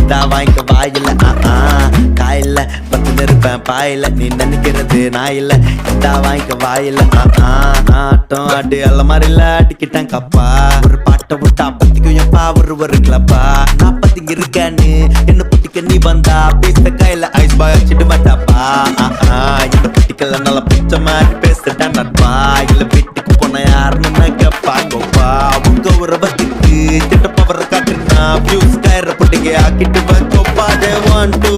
இதா வாங்கிக்க வாயில காயில்ல பத்து நிருப்பேன் பாயில நீ நினைக்கிறது நான் இல்ல இதா வாங்கிக்க வாயில ஆட்டம் ஆட்டு அல்ல மாதிரி இல்ல அடிக்கிட்டேன் கப்பா ஒரு பாட்டை விட்டா பத்திக்கும் எப்பா ஒரு கிளப்பா நான் பத்திங்க இருக்கேன்னு என்ன பத்திக்க நீ வந்தா பேச கையில ஐஸ் பாய் வச்சுட்டு மாட்டாப்பா இந்த பத்திக்கல நல்ல பிச்ச மாதிரி பேசிட்டேன் நட்பா இல்ல வீட்டுக்கு போன யாருன்னு கேப்பாங்கப்பா உங்க உறவத்துக்கு திட்ட பவர காட்டுனா வியூஸ் கயிற புட்டிங்க ஆக்கிட்டு வைக்கோப்பா they want to